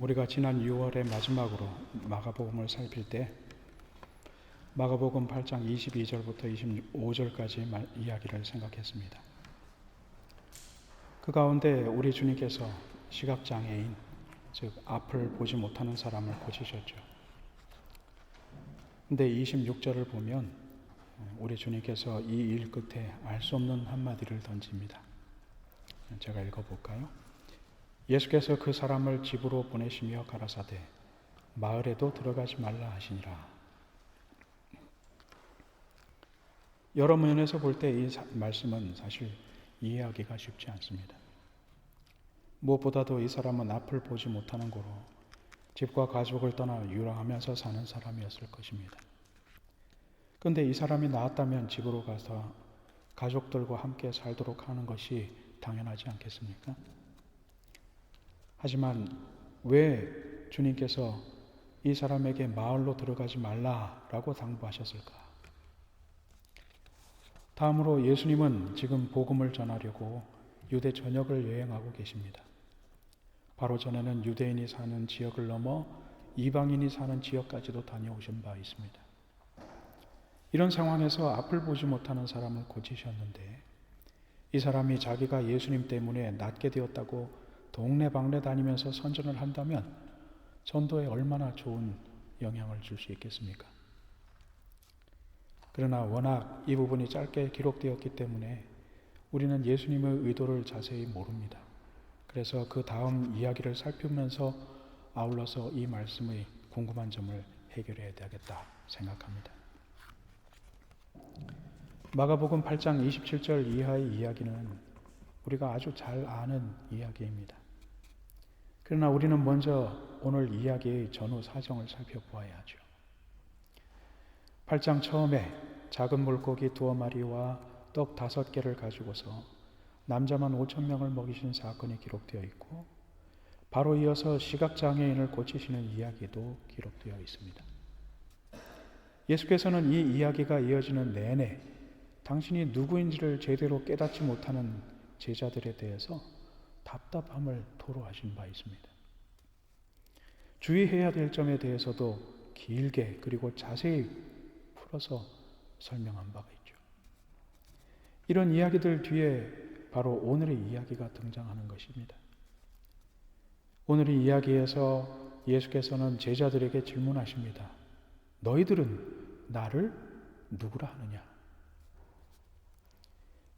우리가 지난 6월의 마지막으로 마가복음을 살필 때 마가복음 8장 22절부터 25절까지 이야기를 생각했습니다. 그 가운데 우리 주님께서 시각장애인, 즉 앞을 보지 못하는 사람을 고치셨죠. 근데 26절을 보면 우리 주님께서 이 일 끝에 알 수 없는 한마디를 던집니다. 제가 읽어볼까요? 예수께서 그 사람을 집으로 보내시며 가라사대 마을에도 들어가지 말라 하시니라. 여러 면에서 볼 때 이 말씀은 사실 이해하기가 쉽지 않습니다. 무엇보다도 이 사람은 앞을 보지 못하는 고로 집과 가족을 떠나 유랑하면서 사는 사람이었을 것입니다. 그런데 이 사람이 나았다면 집으로 가서 가족들과 함께 살도록 하는 것이 당연하지 않겠습니까? 하지만 왜 주님께서 이 사람에게 마을로 들어가지 말라라고 당부하셨을까? 다음으로 예수님은 지금 복음을 전하려고 유대 전역을 여행하고 계십니다. 바로 전에는 유대인이 사는 지역을 넘어 이방인이 사는 지역까지도 다녀오신 바 있습니다. 이런 상황에서 앞을 보지 못하는 사람을 고치셨는데 이 사람이 자기가 예수님 때문에 낫게 되었다고 동네방네 다니면서 선전을 한다면 전도에 얼마나 좋은 영향을 줄 수 있겠습니까? 그러나 워낙 이 부분이 짧게 기록되었기 때문에 우리는 예수님의 의도를 자세히 모릅니다. 그래서 그 다음 이야기를 살피면서 아울러서 이 말씀의 궁금한 점을 해결해야 되겠다 생각합니다. 마가복음 8장 27절 이하의 이야기는 우리가 아주 잘 아는 이야기입니다. 그러나 우리는 먼저 오늘 이야기의 전후 사정을 살펴보아야 하죠. 8장 처음에 작은 물고기 2마리와 떡 5개를 가지고서 남자만 5,000명을 먹이신 사건이 기록되어 있고 바로 이어서 시각장애인을 고치시는 이야기도 기록되어 있습니다. 예수께서는 이 이야기가 이어지는 내내 당신이 누구인지를 제대로 깨닫지 못하는 제자들에 대해서 답답함을 토로하신 바 있습니다. 주의해야 될 점에 대해서도 길게 그리고 자세히 풀어서 설명한 바가 있죠. 이런 이야기들 뒤에 바로 오늘의 이야기가 등장하는 것입니다. 오늘의 이야기에서 예수께서는 제자들에게 질문하십니다. 너희들은 나를 누구라 하느냐?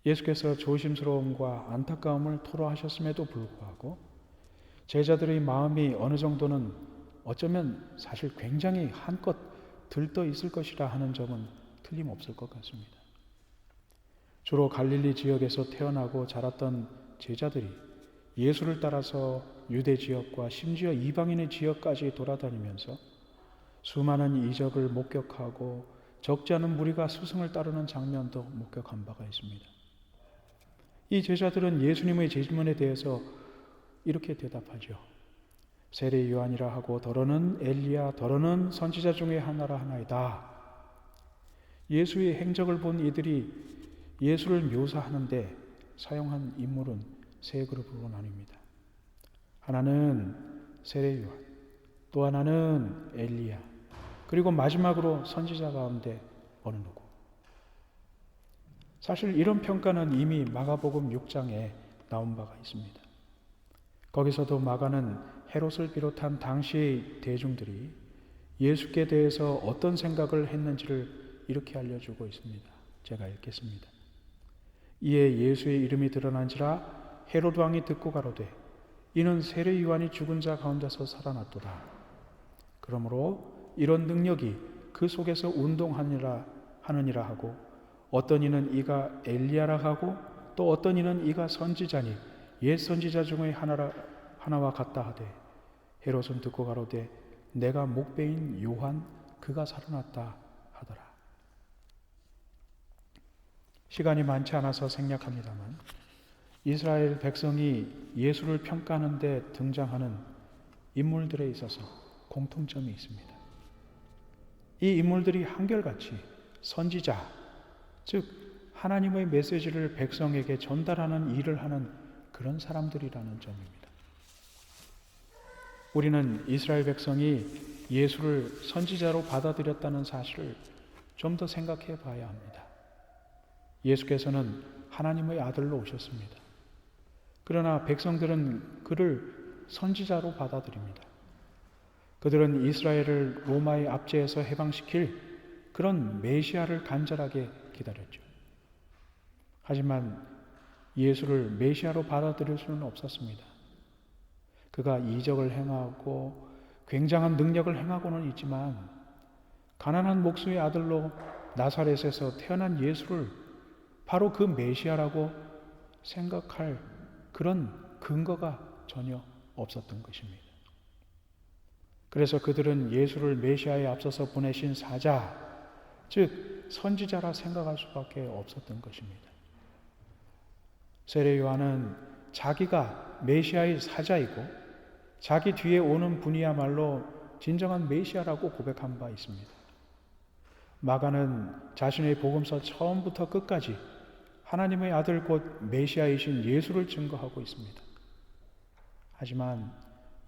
예수께서 조심스러움과 안타까움을 토로하셨음에도 불구하고 제자들의 마음이 어느 정도는 어쩌면 사실 굉장히 한껏 들떠 있을 것이라 하는 점은 틀림없을 것 같습니다. 주로 갈릴리 지역에서 태어나고 자랐던 제자들이 예수를 따라서 유대 지역과 심지어 이방인의 지역까지 돌아다니면서 수많은 이적을 목격하고 적지 않은 무리가 스승을 따르는 장면도 목격한 바가 있습니다. 이 제자들은 예수님의 질문에 대해서 이렇게 대답하죠. 세례 요한이라 하고 더러는 엘리야 더러는 선지자 중에 하나라 하나이다. 예수의 행적을 본 이들이 예수를 묘사하는데 사용한 인물은 세 그룹으로 나뉩니다. 하나는 세례 요한, 또 하나는 엘리야, 그리고 마지막으로 선지자 가운데 어느 누구. 사실 이런 평가는 이미 마가복음 6장에 나온 바가 있습니다. 거기서도 마가는 헤롯을 비롯한 당시의 대중들이 예수께 대해서 어떤 생각을 했는지를 이렇게 알려주고 있습니다. 제가 읽겠습니다. 이에 예수의 이름이 드러난지라 헤롯 왕이 듣고 가로되 이는 세례 요한이 죽은 자 가운데서 살아났도다. 그러므로 이런 능력이 그 속에서 운동하느니라 하고 어떤 이는 이가 엘리야라 하고 또 어떤 이는 이가 선지자니 옛 선지자 중의 하나와 같다 하되 헤롯은 듣고 가로되 내가 목배인 요한 그가 살아났다 하더라. 시간이 많지 않아서 생략합니다만 이스라엘 백성이 예수를 평가하는 데 등장하는 인물들에 있어서 공통점이 있습니다. 이 인물들이 한결같이 선지자, 즉 하나님의 메시지를 백성에게 전달하는 일을 하는 그런 사람들이라는 점입니다. 우리는 이스라엘 백성이 예수를 선지자로 받아들였다는 사실을 좀 더 생각해 봐야 합니다. 예수께서는 하나님의 아들로 오셨습니다. 그러나 백성들은 그를 선지자로 받아들입니다. 그들은 이스라엘을 로마의 압제에서 해방시킬 그런 메시아를 간절하게 기다렸죠. 하지만 예수를 메시아로 받아들일 수는 없었습니다. 그가 이적을 행하고 굉장한 능력을 행하고는 있지만 가난한 목수의 아들로 나사렛에서 태어난 예수를 바로 그 메시아라고 생각할 그런 근거가 전혀 없었던 것입니다. 그래서 그들은 예수를 메시아에 앞서서 보내신 사자, 즉 선지자라 생각할 수밖에 없었던 것입니다. 세례 요한은 자기가 메시아의 사자이고 자기 뒤에 오는 분이야말로 진정한 메시아라고 고백한 바 있습니다. 마가는 자신의 복음서 처음부터 끝까지 하나님의 아들 곧 메시아이신 예수를 증거하고 있습니다. 하지만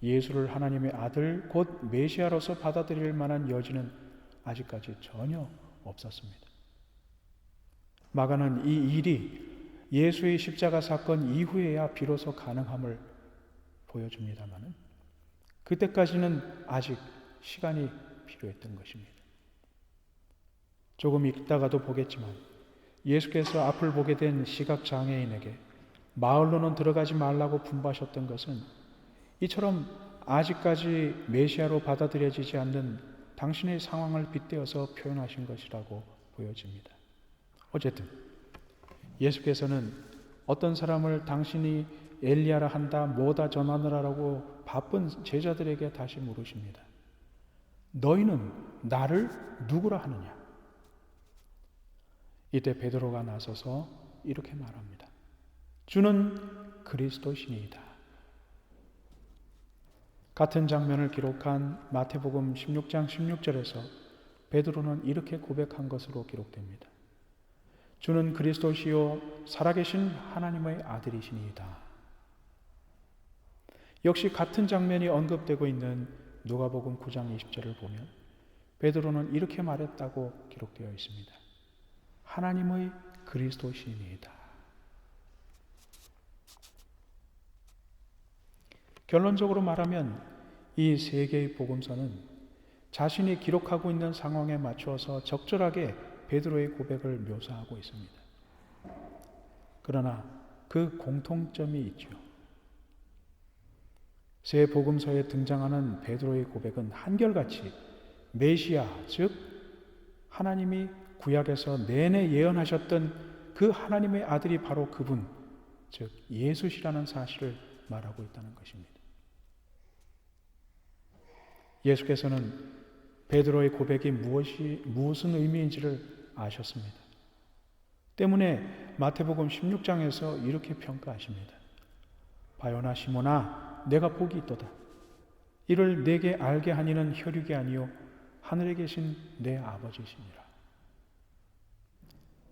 예수를 하나님의 아들 곧 메시아로서 받아들일 만한 여지는 아직까지 전혀 없었습니다. 마가는 이 일이 예수의 십자가 사건 이후에야 비로소 가능함을 보여줍니다만 그때까지는 아직 시간이 필요했던 것입니다. 조금 있다가도 보겠지만 예수께서 앞을 보게 된 시각장애인에게 마을로는 들어가지 말라고 분부하셨던 것은 이처럼 아직까지 메시아로 받아들여지지 않는 당신의 상황을 빗대어서 표현하신 것이라고 보여집니다. 어쨌든 예수께서는 어떤 사람을 당신이 엘리야라 한다, 뭐다 전하느라라고 바쁜 제자들에게 다시 물으십니다. 너희는 나를 누구라 하느냐? 이때 베드로가 나서서 이렇게 말합니다. 주는 그리스도시니이다. 같은 장면을 기록한 마태복음 16장 16절에서 베드로는 이렇게 고백한 것으로 기록됩니다. 주는 그리스도시요 살아계신 하나님의 아들이시니이다. 역시 같은 장면이 언급되고 있는 누가복음 9장 20절을 보면 베드로는 이렇게 말했다고 기록되어 있습니다. 하나님의 그리스도시니이다. 결론적으로 말하면 이 세 개의 복음서는 자신이 기록하고 있는 상황에 맞추어서 적절하게 베드로의 고백을 묘사하고 있습니다. 그러나 그 공통점이 있죠. 세 복음서에 등장하는 베드로의 고백은 한결같이 메시아, 즉 하나님이 구약에서 내내 예언하셨던 그 하나님의 아들이 바로 그분, 즉 예수시라는 사실을 말하고 있다는 것입니다. 예수께서는 베드로의 고백이 무슨 의미인지를 아셨습니다. 때문에 마태복음 16장에서 이렇게 평가하십니다. 바요나 시몬아, 내가 복이 있도다. 이를 내게 알게 하니는 혈육이 아니요 하늘에 계신 내 아버지시니라.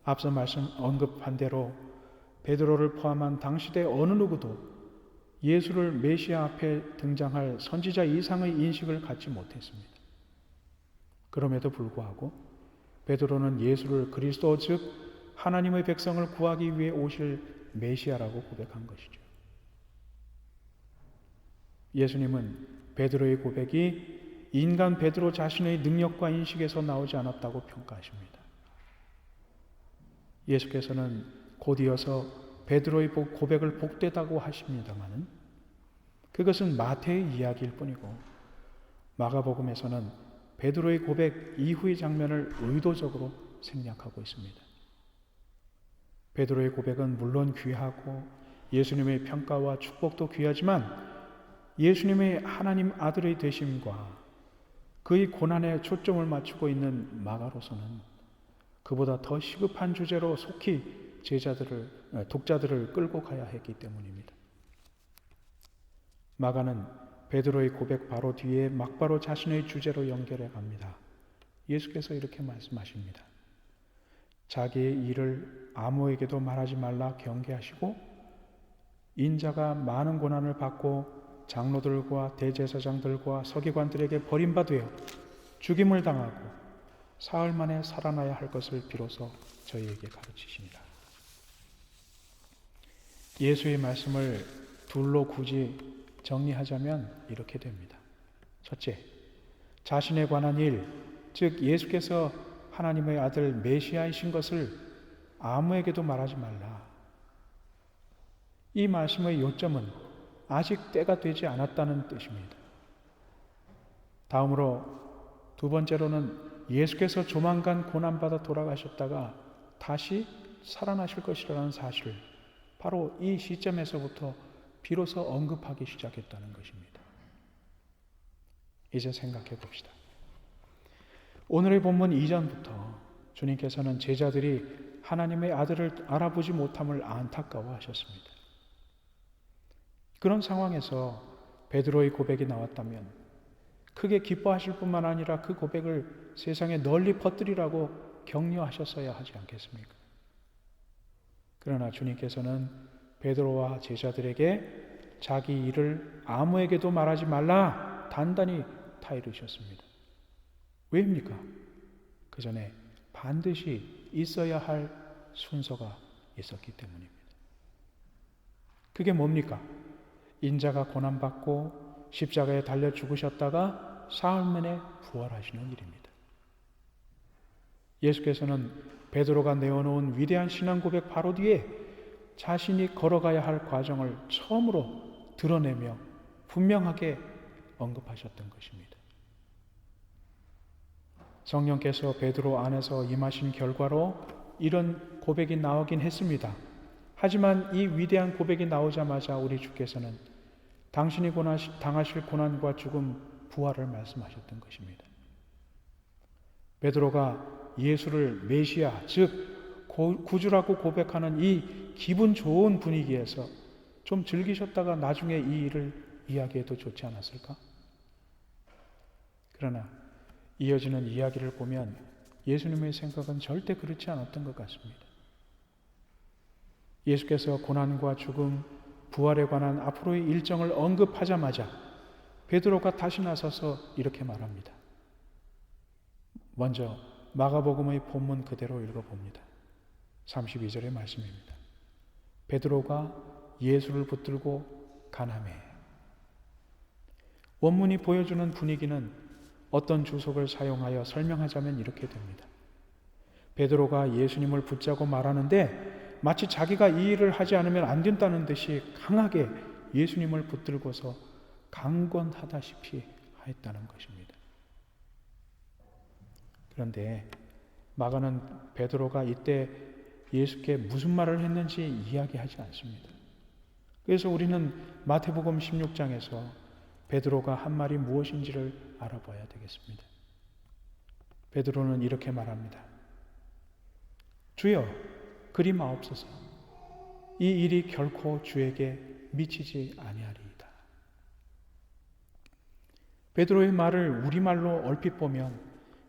앞서 언급한 대로 베드로를 포함한 당시대 어느 누구도 예수를 메시아 앞에 등장할 선지자 이상의 인식을 갖지 못했습니다. 그럼에도 불구하고 베드로는 예수를 그리스도 즉 하나님의 백성을 구하기 위해 오실 메시아라고 고백한 것이죠. 예수님은 베드로의 고백이 인간 베드로 자신의 능력과 인식에서 나오지 않았다고 평가하십니다. 예수께서는 곧 이어서 베드로의 고백을 복되다고 하십니다마는 그것은 마태의 이야기일 뿐이고 마가복음에서는 베드로의 고백 이후의 장면을 의도적으로 생략하고 있습니다. 베드로의 고백은 물론 귀하고 예수님의 평가와 축복도 귀하지만 예수님의 하나님 아들의 되심과 그의 고난에 초점을 맞추고 있는 마가로서는 그보다 더 시급한 주제로 속히 독자들을 끌고 가야 했기 때문입니다. 마가는 베드로의 고백 바로 뒤에 막바로 자신의 주제로 연결해 갑니다. 예수께서 이렇게 말씀하십니다. 자기의 일을 아무에게도 말하지 말라 경계하시고 인자가 많은 고난을 받고 장로들과 대제사장들과 서기관들에게 버림받아 죽임을 당하고 사흘 만에 살아나야 할 것을 비로소 저희에게 가르치십니다. 예수의 말씀을 둘로 굳이 정리하자면 이렇게 됩니다. 첫째, 자신에 관한 일, 즉 예수께서 하나님의 아들 메시아이신 것을 아무에게도 말하지 말라. 이 말씀의 요점은 아직 때가 되지 않았다는 뜻입니다. 다음으로 두 번째로는 예수께서 조만간 고난받아 돌아가셨다가 다시 살아나실 것이라는 사실, 바로 이 시점에서부터 비로소 언급하기 시작했다는 것입니다. 이제 생각해 봅시다. 오늘의 본문 이전부터 주님께서는 제자들이 하나님의 아들을 알아보지 못함을 안타까워하셨습니다. 그런 상황에서 베드로의 고백이 나왔다면 크게 기뻐하실 뿐만 아니라 그 고백을 세상에 널리 퍼뜨리라고 격려하셨어야 하지 않겠습니까? 그러나 주님께서는 베드로와 제자들에게 자기 일을 아무에게도 말하지 말라 단단히 타이르셨습니다. 왜입니까? 그 전에 반드시 있어야 할 순서가 있었기 때문입니다. 그게 뭡니까? 인자가 고난받고 십자가에 달려 죽으셨다가 사흘 만에 부활하시는 일입니다. 예수께서는 베드로가 내어놓은 위대한 신앙 고백 바로 뒤에 자신이 걸어가야 할 과정을 처음으로 드러내며 분명하게 언급하셨던 것입니다. 성령께서 베드로 안에서 임하신 결과로 이런 고백이 나오긴 했습니다. 하지만 이 위대한 고백이 나오자마자 우리 주께서는 당신이 당하실 고난과 죽음, 부활을 말씀하셨던 것입니다. 베드로가 예수를 메시아, 즉 구주라고 고백하는 이 기분 좋은 분위기에서 좀 즐기셨다가 나중에 이 일을 이야기해도 좋지 않았을까? 그러나 이어지는 이야기를 보면 예수님의 생각은 절대 그렇지 않았던 것 같습니다. 예수께서 고난과 죽음, 부활에 관한 앞으로의 일정을 언급하자마자 베드로가 다시 나서서 이렇게 말합니다. 먼저 마가복음의 본문 그대로 읽어봅니다. 32절의 말씀입니다. 베드로가 예수를 붙들고 가나매. 원문이 보여주는 분위기는 어떤 주석을 사용하여 설명하자면 이렇게 됩니다. 베드로가 예수님을 붙잡고 말하는데 마치 자기가 이 일을 하지 않으면 안 된다는 듯이 강하게 예수님을 붙들고서 강권하다시피 하였다는 것입니다. 그런데 마가는 베드로가 이때 예수께 무슨 말을 했는지 이야기하지 않습니다. 그래서 우리는 마태복음 16장에서 베드로가 한 말이 무엇인지를 알아봐야 되겠습니다. 베드로는 이렇게 말합니다. 주여, 그리 마옵소서. 이 일이 결코 주에게 미치지 아니하리이다. 베드로의 말을 우리말로 얼핏 보면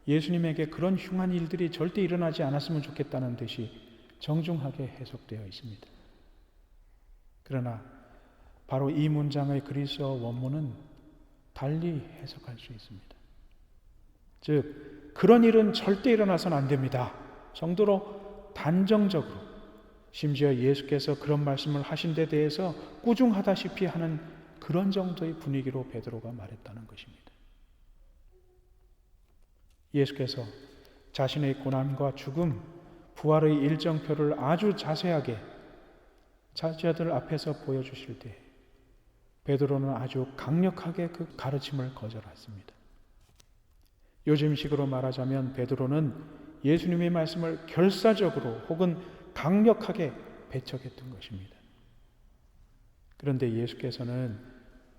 예수님에게 그런 흉한 일들이 절대 일어나지 않았으면 좋겠다는 듯이 정중하게 해석되어 있습니다. 그러나 바로 이 문장의 그리스어 원문은 달리 해석할 수 있습니다. 즉, 그런 일은 절대 일어나서는 안 됩니다 정도로 단정적으로, 심지어 예수께서 그런 말씀을 하신 데 대해서 꾸중하다시피 하는 그런 정도의 분위기로 베드로가 말했다는 것입니다. 예수께서 자신의 고난과 죽음, 부활의 일정표를 아주 자세하게 제자들 앞에서 보여주실 때 베드로는 아주 강력하게 그 가르침을 거절했습니다. 요즘식으로 말하자면 베드로는 예수님의 말씀을 결사적으로 혹은 강력하게 배척했던 것입니다. 그런데 예수께서는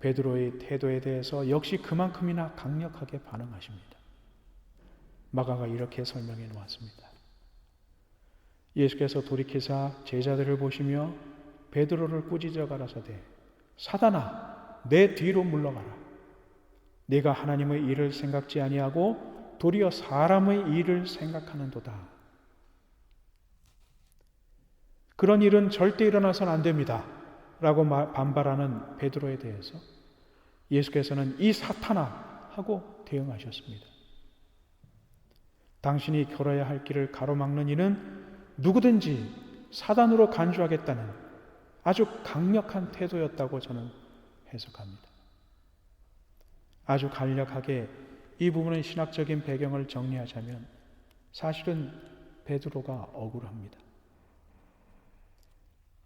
베드로의 태도에 대해서 역시 그만큼이나 강력하게 반응하십니다. 마가가 이렇게 설명해 놓았습니다. 예수께서 돌이키사 제자들을 보시며 베드로를 꾸짖어 가라사대 사단아, 내 뒤로 물러가라. 네가 하나님의 일을 생각지 아니하고 도리어 사람의 일을 생각하는도다. 그런 일은 절대 일어나서는 안 됩니다 라고 반발하는 베드로에 대해서 예수께서는 이 사탄아 하고 대응하셨습니다. 당신이 걸어야 할 길을 가로막는 이는 누구든지 사단으로 간주하겠다는 아주 강력한 태도였다고 저는 해석합니다. 아주 간략하게 이 부분의 신학적인 배경을 정리하자면 사실은 베드로가 억울합니다.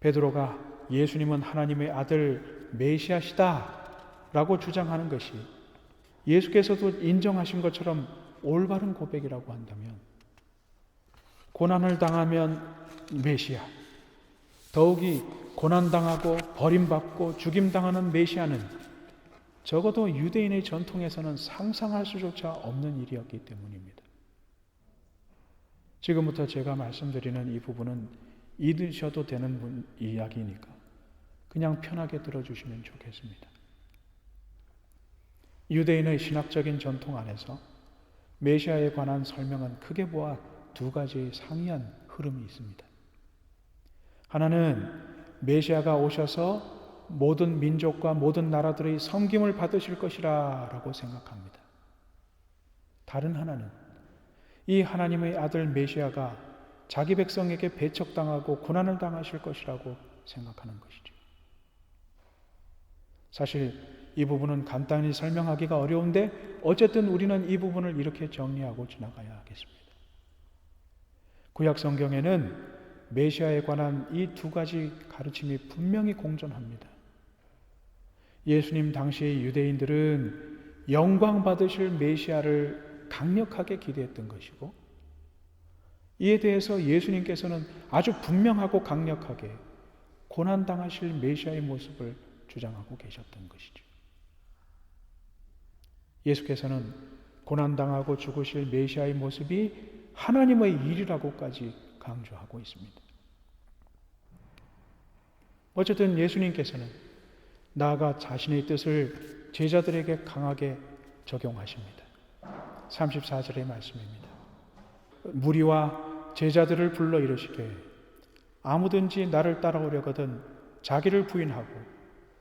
베드로가 예수님은 하나님의 아들 메시아시다 라고 주장하는 것이 예수께서도 인정하신 것처럼 올바른 고백이라고 한다면, 고난을 당하면 메시아, 더욱이 고난당하고 버림받고 죽임당하는 메시아는 적어도 유대인의 전통에서는 상상할 수조차 없는 일이었기 때문입니다. 지금부터 제가 말씀드리는 이 부분은 잊으셔도 되는 이야기니까 그냥 편하게 들어주시면 좋겠습니다. 유대인의 신학적인 전통 안에서 메시아에 관한 설명은 크게 보아 두 가지 상이한 흐름이 있습니다. 하나는 메시아가 오셔서 모든 민족과 모든 나라들의 섬김을 받으실 것이라 라고 생각합니다. 다른 하나는 이 하나님의 아들 메시아가 자기 백성에게 배척당하고 고난을 당하실 것이라고 생각하는 것이죠. 사실 이 부분은 간단히 설명하기가 어려운데 어쨌든 우리는 이 부분을 이렇게 정리하고 지나가야 하겠습니다. 구약 성경에는 메시아에 관한 이 두 가지 가르침이 분명히 공존합니다. 예수님 당시의 유대인들은 영광 받으실 메시아를 강력하게 기대했던 것이고, 이에 대해서 예수님께서는 아주 분명하고 강력하게 고난당하실 메시아의 모습을 주장하고 계셨던 것이죠. 예수께서는 고난당하고 죽으실 메시아의 모습이 하나님의 일이라고까지 강조하고 있습니다. 어쨌든 예수님께서는 나아가 자신의 뜻을 제자들에게 강하게 적용하십니다. 34절의 말씀입니다. 무리와 제자들을 불러 이르시되 아무든지 나를 따라오려거든 자기를 부인하고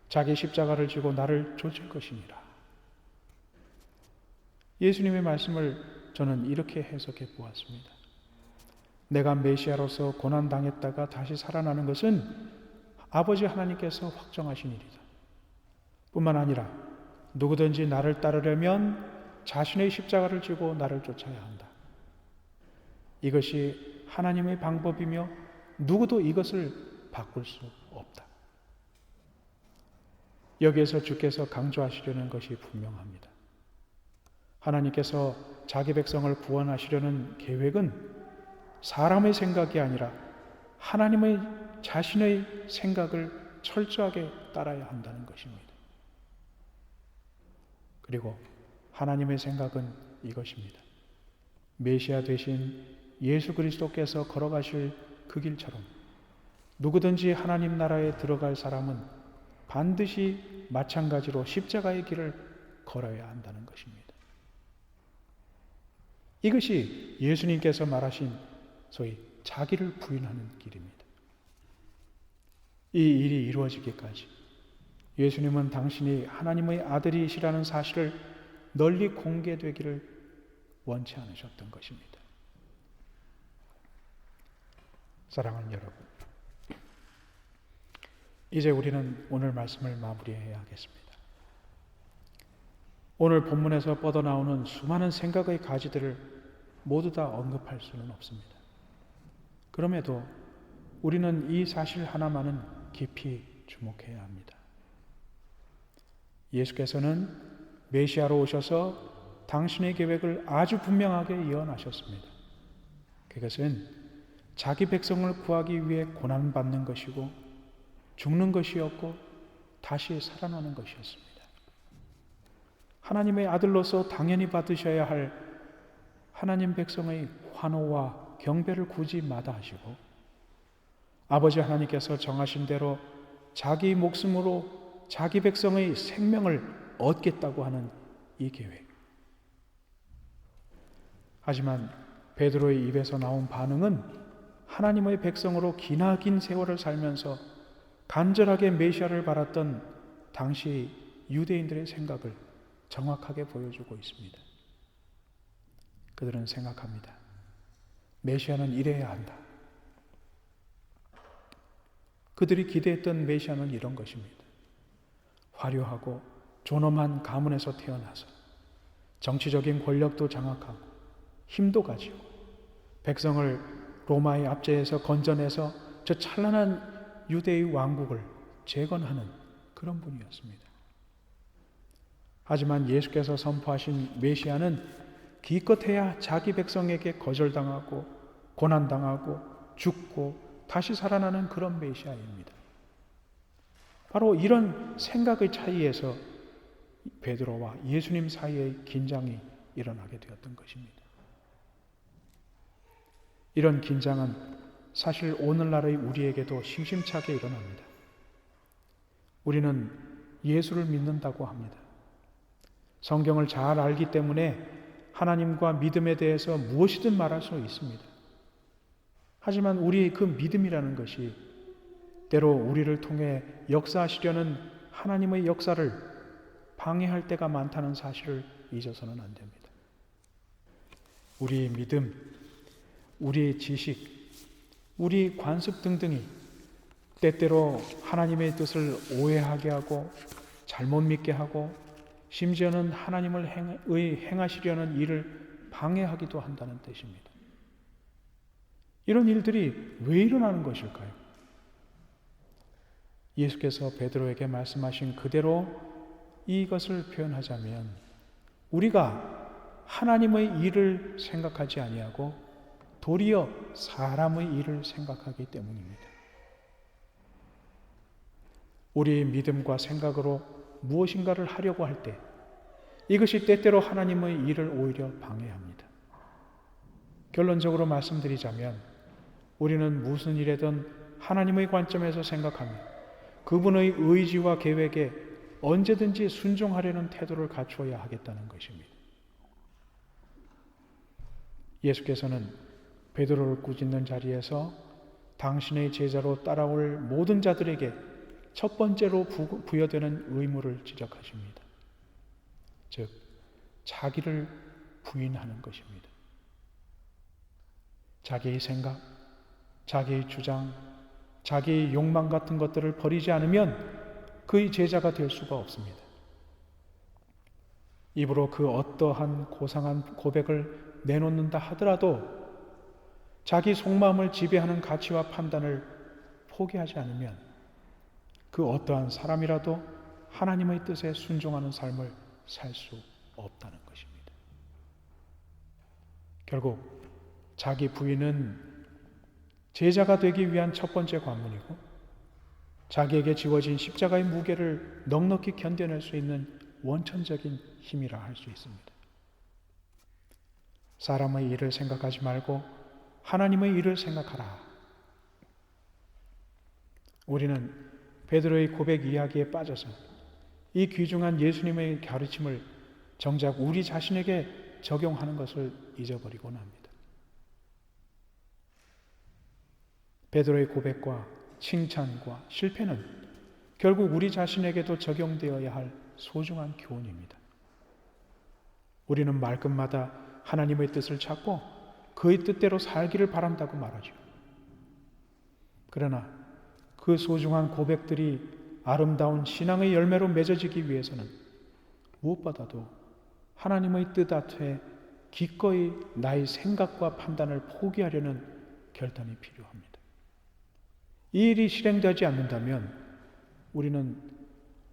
자기 십자가를 지고 나를 좇을 것이니라. 예수님의 말씀을 저는 이렇게 해석해 보았습니다. 내가 메시아로서 고난당했다가 다시 살아나는 것은 아버지 하나님께서 확정하신 일이다. 뿐만 아니라 누구든지 나를 따르려면 자신의 십자가를 지고 나를 쫓아야 한다. 이것이 하나님의 방법이며 누구도 이것을 바꿀 수 없다. 여기에서 주께서 강조하시려는 것이 분명합니다. 하나님께서 자기 백성을 구원하시려는 계획은 사람의 생각이 아니라 하나님의 자신의 생각을 철저하게 따라야 한다는 것입니다. 그리고 하나님의 생각은 이것입니다. 메시아 되신 예수 그리스도께서 걸어가실 그 길처럼 누구든지 하나님 나라에 들어갈 사람은 반드시 마찬가지로 십자가의 길을 걸어야 한다는 것입니다. 이것이 예수님께서 말하신 소위 자기를 부인하는 길입니다. 이 일이 이루어지기까지 예수님은 당신이 하나님의 아들이시라는 사실을 널리 공개되기를 원치 않으셨던 것입니다. 사랑하는 여러분, 이제 우리는 오늘 말씀을 마무리해야 하겠습니다. 오늘 본문에서 뻗어나오는 수많은 생각의 가지들을 모두 다 언급할 수는 없습니다. 그럼에도 우리는 이 사실 하나만은 깊이 주목해야 합니다. 예수께서는 메시아로 오셔서 당신의 계획을 아주 분명하게 예언하셨습니다. 그것은 자기 백성을 구하기 위해 고난받는 것이고 죽는 것이었고 다시 살아나는 것이었습니다. 하나님의 아들로서 당연히 받으셔야 할 하나님 백성의 환호와 경배를 굳이 마다하시고 아버지 하나님께서 정하신 대로 자기 목숨으로 자기 백성의 생명을 얻겠다고 하는 이 계획. 하지만 베드로의 입에서 나온 반응은 하나님의 백성으로 기나긴 세월을 살면서 간절하게 메시아를 바랐던 당시 유대인들의 생각을 정확하게 보여주고 있습니다. 그들은 생각합니다. 메시아는 이래야 한다. 그들이 기대했던 메시아는 이런 것입니다. 화려하고 존엄한 가문에서 태어나서 정치적인 권력도 장악하고 힘도 가지고 백성을 로마의 압제에서 건져내서 저 찬란한 유대의 왕국을 재건하는 그런 분이었습니다. 하지만 예수께서 선포하신 메시아는 기껏해야 자기 백성에게 거절당하고 고난당하고 죽고 다시 살아나는 그런 메시아입니다. 바로 이런 생각의 차이에서 베드로와 예수님 사이의 긴장이 일어나게 되었던 것입니다. 이런 긴장은 사실 오늘날의 우리에게도 심심찮게 일어납니다. 우리는 예수를 믿는다고 합니다. 성경을 잘 알기 때문에 하나님과 믿음에 대해서 무엇이든 말할 수 있습니다. 하지만 우리의 그 믿음이라는 것이 때로 우리를 통해 역사하시려는 하나님의 역사를 방해할 때가 많다는 사실을 잊어서는 안 됩니다. 우리의 믿음, 우리의 지식, 우리의 관습 등등이 때때로 하나님의 뜻을 오해하게 하고 잘못 믿게 하고 심지어는 하나님을 행하시려는 일을 방해하기도 한다는 뜻입니다. 이런 일들이 왜 일어나는 것일까요? 예수께서 베드로에게 말씀하신 그대로 이것을 표현하자면 우리가 하나님의 일을 생각하지 아니하고 도리어 사람의 일을 생각하기 때문입니다. 우리의 믿음과 생각으로 무엇인가를 하려고 할 때 이것이 때때로 하나님의 일을 오히려 방해합니다. 결론적으로 말씀드리자면 우리는 무슨 일에든 하나님의 관점에서 생각하며 그분의 의지와 계획에 언제든지 순종하려는 태도를 갖추어야 하겠다는 것입니다. 예수께서는 베드로를 꾸짖는 자리에서 당신의 제자로 따라올 모든 자들에게 첫 번째로 부여되는 의무를 지적하십니다. 즉, 자기를 부인하는 것입니다. 자기의 생각, 자기의 주장, 자기의 욕망 같은 것들을 버리지 않으면 그의 제자가 될 수가 없습니다. 입으로 그 어떠한 고상한 고백을 내놓는다 하더라도 자기 속마음을 지배하는 가치와 판단을 포기하지 않으면 그 어떠한 사람이라도 하나님의 뜻에 순종하는 삶을 살 수 없다는 것입니다. 결국 자기 부인은 제자가 되기 위한 첫 번째 관문이고 자기에게 지워진 십자가의 무게를 넉넉히 견뎌낼 수 있는 원천적인 힘이라 할 수 있습니다. 사람의 일을 생각하지 말고 하나님의 일을 생각하라. 우리는 베드로의 고백 이야기에 빠져서 이 귀중한 예수님의 가르침을 정작 우리 자신에게 적용하는 것을 잊어버리곤 합니다. 베드로의 고백과 칭찬과 실패는 결국 우리 자신에게도 적용되어야 할 소중한 교훈입니다. 우리는 말끝마다 하나님의 뜻을 찾고 그의 뜻대로 살기를 바란다고 말하죠. 그러나 그 소중한 고백들이 아름다운 신앙의 열매로 맺어지기 위해서는 무엇보다도 하나님의 뜻 앞에 기꺼이 나의 생각과 판단을 포기하려는 결단이 필요합니다. 이 일이 실행되지 않는다면 우리는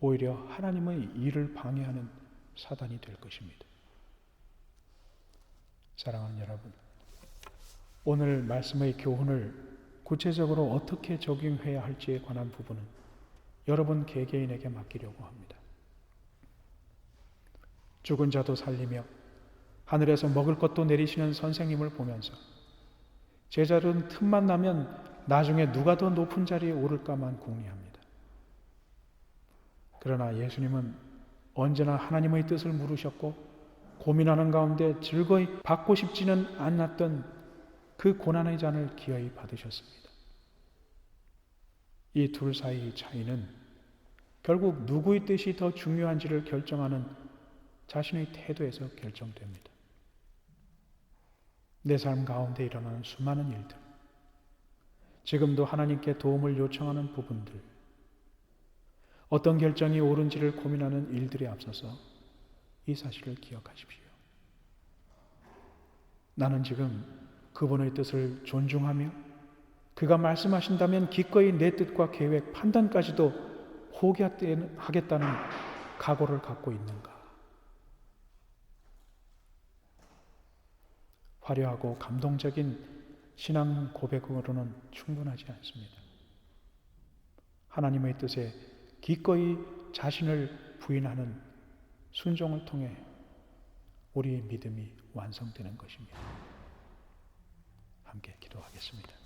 오히려 하나님의 일을 방해하는 사단이 될 것입니다. 사랑하는 여러분, 오늘 말씀의 교훈을 구체적으로 어떻게 적용해야 할지에 관한 부분은 여러분 개개인에게 맡기려고 합니다. 죽은 자도 살리며 하늘에서 먹을 것도 내리시는 선생님을 보면서 제자들은 틈만 나면 나중에 누가 더 높은 자리에 오를까만 궁리합니다. 그러나 예수님은 언제나 하나님의 뜻을 물으셨고 고민하는 가운데 즐거이 받고 싶지는 않았던 그 고난의 잔을 기어이 받으셨습니다. 이 둘 사이의 차이는 결국 누구의 뜻이 더 중요한지를 결정하는 자신의 태도에서 결정됩니다. 내 삶 가운데 일어나는 수많은 일들, 지금도 하나님께 도움을 요청하는 부분들, 어떤 결정이 옳은지를 고민하는 일들에 앞서서 이 사실을 기억하십시오. 나는 지금 그분의 뜻을 존중하며 그가 말씀하신다면 기꺼이 내 뜻과 계획, 판단까지도 포기하겠다는 각오를 갖고 있는가? 화려하고 감동적인 신앙 고백으로는 충분하지 않습니다. 하나님의 뜻에 기꺼이 자신을 부인하는 순종을 통해 우리의 믿음이 완성되는 것입니다. 함께 기도하겠습니다.